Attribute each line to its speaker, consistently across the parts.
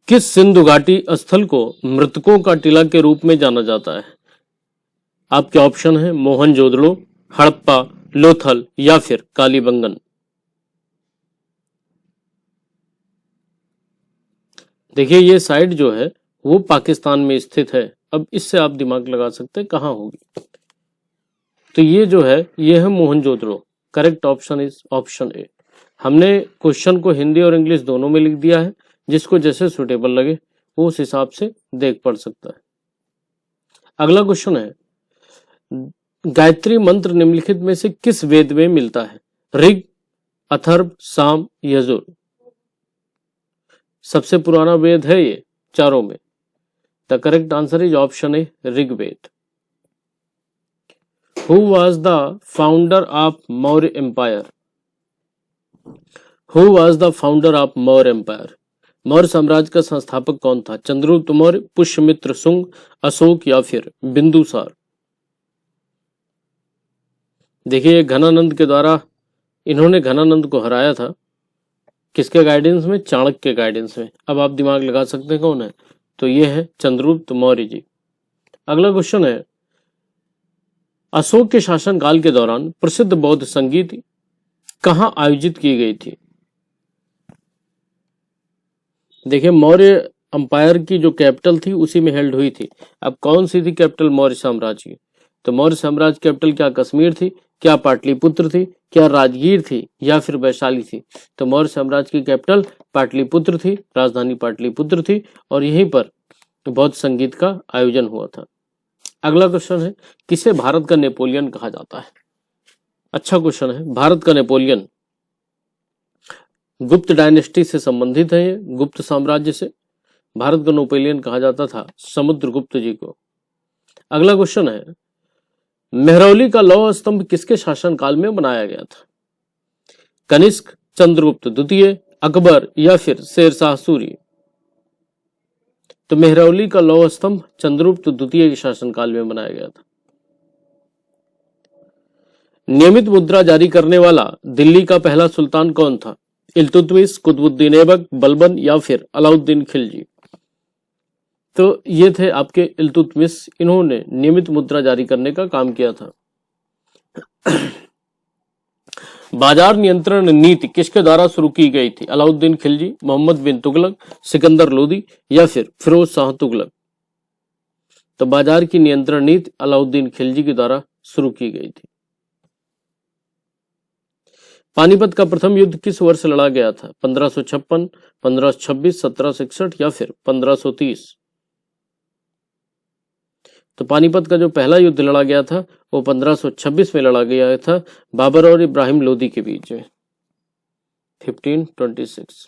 Speaker 1: किस सिंधु घाटी स्थल को मृतकों का टीला के रूप में जाना जाता है? आपके ऑप्शन है मोहनजोदड़ो, हड़प्पा, लोथल या फिर कालीबंगन। देखिए ये साइट जो है वो पाकिस्तान में स्थित है। अब इससे आप दिमाग लगा सकते हैं कहां होगी। तो ये जो है ये है Mohenjodaro. Correct option is option ए। हमने क्वेश्चन को हिंदी और इंग्लिश दोनों में लिख दिया है, जिसको जैसे सुटेबल लगे वो उस हिसाब से देख पढ़ सकता है। अगला क्वेश्चन है, गायत्री मंत्र निम्नलिखित में से किस वेद में मिलता है? ऋग, अथर्व, साम, यजुर। सबसे पुराना वेद है ये चारों में। The correct answer is option A Rigveda. Who was the founder of Maurya empire? Who was the founder of Maurya empire? Maurya साम्राज्य का संस्थापक कौन था? चंद्रगुप्त मौर्य, पुष्यमित्र शुंग, अशोक या फिर बिंदुसार। देखिए घनानंद के द्वारा इन्होंने घनानंद को हराया था। किसके गाइडेंस में? चाणक्य के गाइडेंस में। अब आप दिमाग लगा सकते हैं कौन है, तो ये है चंद्रगुप्त मौर्य जी। अगला क्वेश्चन है, अशोक के शासनकाल के दौरान प्रसिद्ध बौद्ध संगीत कहां आयोजित की गई थी? देखिए मौर्य अंपायर की जो कैपिटल थी उसी में हेल्ड हुई थी। अब कौन सी थी कैपिटल मौर्य साम्राज्य की? तो मौर्य साम्राज्य कैपिटल क्या कश्मीर थी, क्या पाटलिपुत्र थी, क्या राजगीर थी या फिर वैशाली थी? तो मौर्य साम्राज्य की कैपिटल पाटलिपुत्र थी, राजधानी पाटलिपुत्र थी और यहीं पर बौद्ध संगीत का आयोजन हुआ था। अगला क्वेश्चन है, किसे भारत का नेपोलियन कहा जाता है? अच्छा क्वेश्चन है। भारत का नेपोलियन गुप्त डायनेस्टी से संबंधित है, ये गुप्त साम्राज्य से। भारत का नेपोलियन कहा जाता था समुद्रगुप्त जी को। अगला क्वेश्चन है, मेहरौली का लौह स्तंभ किसके शासनकाल में बनाया गया था? कनिष्क, चंद्रगुप्त द्वितीय, अकबर या फिर शेरशाह सूरी। तो मेहरौली का लौह स्तंभ चंद्रगुप्त द्वितीय के शासनकाल में बनाया गया था। नियमित मुद्रा जारी करने वाला दिल्ली का पहला सुल्तान कौन था? इल्तुतमिश, कुतुबुद्दीन ऐबक, बलबन या फिर अलाउद्दीन खिलजी। तो ये थे आपके इल्तुतमिश। इन्होंने नियमित मुद्रा जारी करने का काम किया था। बाजार नियंत्रण नीति किसके द्वारा शुरू की गई थी? अलाउद्दीन खिलजी, मोहम्मद बिन तुगलक, सिकंदर लोदी या फिर फिरोज शाह तुगलक। तो बाजार की नियंत्रण नीति अलाउद्दीन खिलजी के द्वारा शुरू की गई थी। पानीपत का प्रथम युद्ध किस वर्ष लड़ा गया था? 1556, 1526, 1761 या फिर 1530। तो पानीपत का जो पहला युद्ध लड़ा गया था वो 1526 में लड़ा गया था, बाबर और इब्राहिम लोदी के बीच में, 1526।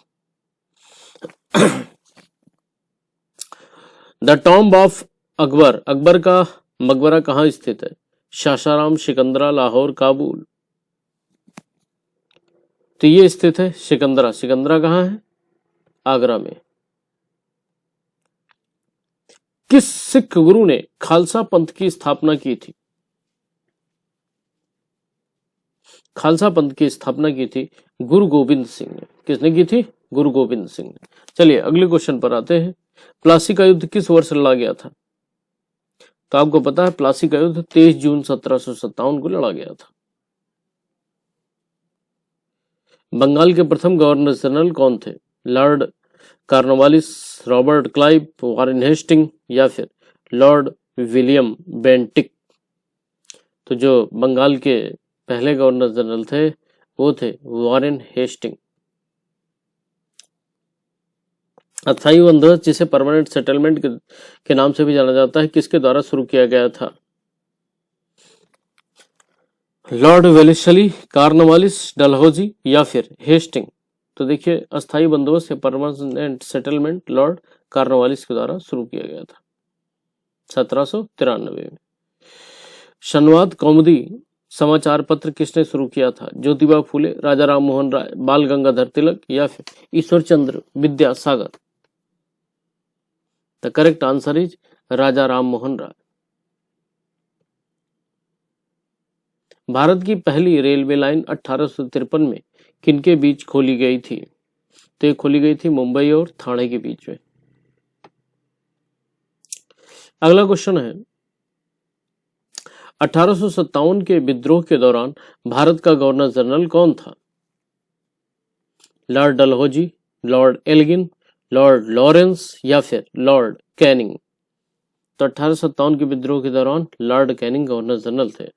Speaker 1: The tomb of Akbar, Akbar का मकबरा कहाँ स्थित है? सासाराम, सिकंदरा, लाहौर, काबुल। तो ये स्थित है सिकंदरा। सिकंदरा कहाँ है? आगरा में। किस सिख गुरु ने खालसा पंथ की स्थापना की थी? खालसा पंथ की स्थापना की थी गुरु गोविंद सिंह ने। किसने की थी? गुरु गोविंद सिंह ने। चलिए अगले क्वेश्चन पर आते हैं। प्लासी का युद्ध किस वर्ष लड़ा गया था? तो आपको पता है प्लासी का युद्ध 23 जून 1757 को लड़ा गया था। बंगाल के प्रथम गवर्नर जनरल कौन थे? Lord Cornwallis, Robert Clive, Warren Hasting या फिर लॉर्ड विलियम बेंटिक। तो जो बंगाल के पहले गवर्नर जनरल थे वो थे वॉरेन हेस्टिंग। अस्थायी बंदोबस्त जिसे परमानेंट सेटलमेंट के नाम से भी जाना जाता है, किसके द्वारा शुरू किया गया था? लॉर्ड वेलेस्ली, कॉर्नवालिस, डलहौजी या फिर हेस्टिंग। तो देखिए अस्थायी बंदोबस्त या परमानेंट सेटलमेंट लॉर्ड कॉर्नवालिस के द्वारा शुरू किया गया था 1793 में। संवाद कौमुदी समाचार पत्र किसने शुरू किया था? ज्योतिबा फूले, राजा राम मोहन राय, बाल गंगाधर तिलक या फिर Ishwar Chandra Vidyasagar. The correct answer is Raja Ram Mohan Roy. Bharat की पहली रेलवे लाइन 1853 में किनके बीच खोली गई थी? तो ये खोली गई थी मुंबई और ठाणे के बीच में। अगला क्वेश्चन है 1857 के विद्रोह के दौरान भारत का गवर्नर जनरल कौन था? Lord Dalhousie, Lord Elgin, Lord Lawrence या फिर लॉर्ड कैनिंग? तो 1857 के विद्रोह के दौरान लॉर्ड कैनिंग गवर्नर जनरल थे।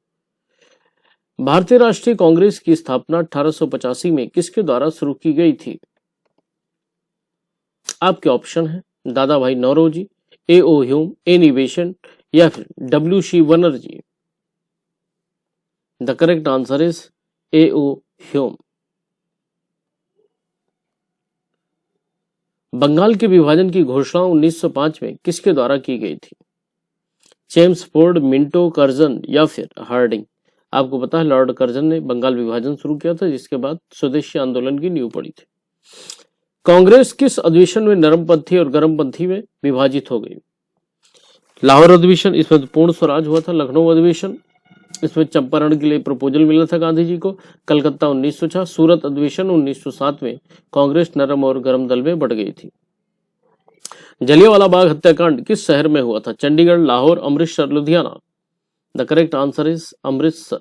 Speaker 1: भारतीय राष्ट्रीय कांग्रेस की स्थापना 1885 में किसके द्वारा शुरू की गई थी? आपके ऑप्शन है Dadabhai Naoroji, A O. Hume, Annie Besant या फिर W.C. Banerjee. The correct answer is A O. Hume. Bengal के विभाजन की घोषणा 1905 में किसके द्वारा की गई थी? चेम्सफोर्ड, मिंटो, कर्जन या फिर हार्डिंग? आपको पता है लॉर्ड कर्जन ने बंगाल विभाजन शुरू किया था, जिसके बाद स्वदेशी आंदोलन की नींव पड़ी थी। कांग्रेस किस अधिवेशन में नरमपंथी और गर्मपंथी में विभाजित हो गई? लाहौर अधिवेशन, इसमें पूर्ण स्वराज हुआ था। लखनऊ अधिवेशन, इसमें चंपारण के लिए प्रपोजल मिला था गांधी जी को। कलकत्ता 1906, सूरत अधिवेशन 1907 में कांग्रेस नरम और गर्म दल में बढ़ गई थी। जलियांवाला बाग हत्याकांड किस शहर में हुआ था? Chandigarh, Lahore, Amritsar, Ludhiana? The correct answer is Amritsar.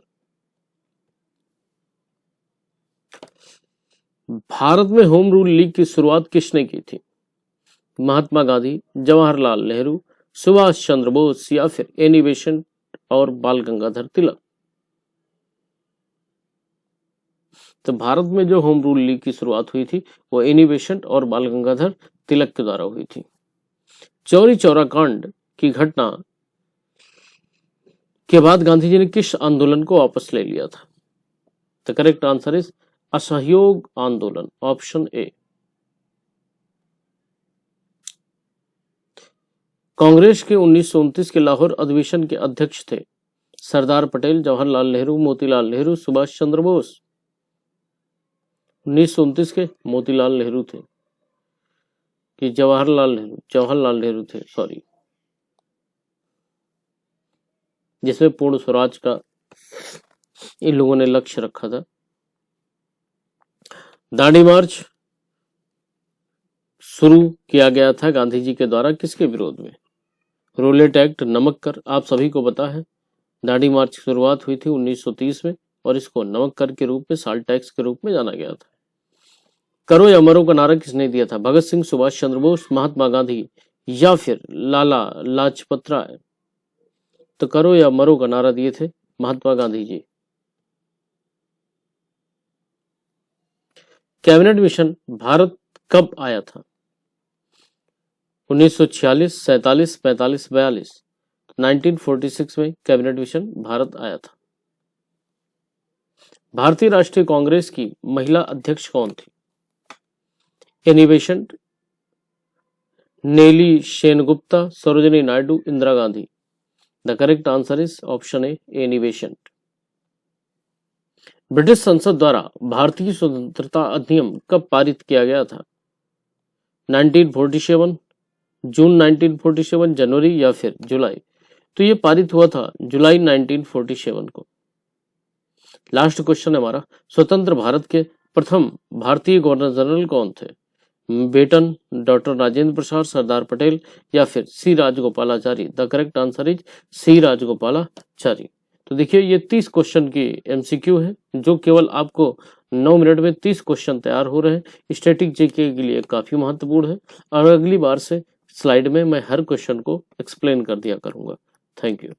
Speaker 1: Bharat में होम रूल लीग की शुरुआत किसने की थी? महात्मा गांधी, जवाहरलाल नेहरू, सुभाष चंद्र बोस या फिर एनी बेसेंट और बाल गंगाधर तिलक? तो भारत में जो होम रूल लीग की शुरुआत हुई थी वो एनी बेसेंट और बाल गंगाधर तिलक के द्वारा हुई थी। चौरी चौरा कांड की घटना के बाद गांधी जी ने किस आंदोलन को वापस ले लिया था? द करेक्ट आंसर इज असहयोग आंदोलन, ऑप्शन ए। कांग्रेस के 1929 के लाहौर अधिवेशन के अध्यक्ष थे सरदार पटेल, जवाहरलाल नेहरू, मोतीलाल नेहरू, सुभाष चंद्र बोस? 1929 के मोतीलाल नेहरू थे कि जवाहरलाल नेहरू थे, सॉरी, जिसमें पूर्ण स्वराज का इन लोगों ने लक्ष्य रखा था। दांडी मार्च शुरू किया गया था गांधी जी के द्वारा किसके विरोध में? रोलेट एक्ट, नमक कर, आप सभी को पता है दांडी मार्च की शुरुआत हुई थी 1930 में और इसको नमक कर के रूप में, साल्ट टैक्स के रूप में जाना गया था। करो या मरो का नारा किसने दिया था? भगत सिंह, सुभाष चंद्र बोस, महात्मा गांधी या फिर लाला लाजपत राय? तो करो या मरो का नारा दिए थे महात्मा गांधी जी। कैबिनेट मिशन भारत कब आया था? 1946, 47, 45, 42? 1946 में कैबिनेट मिशन भारत आया था। भारतीय राष्ट्रीय कांग्रेस की महिला अध्यक्ष कौन थी? Annie Besant, Nellie Sengupta, Sarojini Naidu, Indira Gandhi? The correct answer is option A, Annie Besant. British संसद द्वारा भारतीय स्वतंत्रता अधिनियम कब पारित किया गया था? 1947, जून 1947, जनवरी या फिर जुलाई? तो ये पारित हुआ था जुलाई 1947 को। लास्ट क्वेश्चन है हमारा, स्वतंत्र भारत के प्रथम भारतीय गवर्नर जनरल कौन थे? बेटन, डॉक्टर राजेंद्र प्रसाद, सरदार पटेल या फिर C Rajagopalachari? The correct answer is C Rajagopalachari. तो देखिए ये 30 क्वेश्चन की एमसीक्यू है जो केवल आपको 9 मिनट में 30 क्वेश्चन तैयार हो रहे हैं। स्टैटिक जीके के लिए काफी महत्वपूर्ण है और अगली बार से स्लाइड में मैं हर क्वेश्चन को एक्सप्लेन कर दिया करूंगा। Thank you.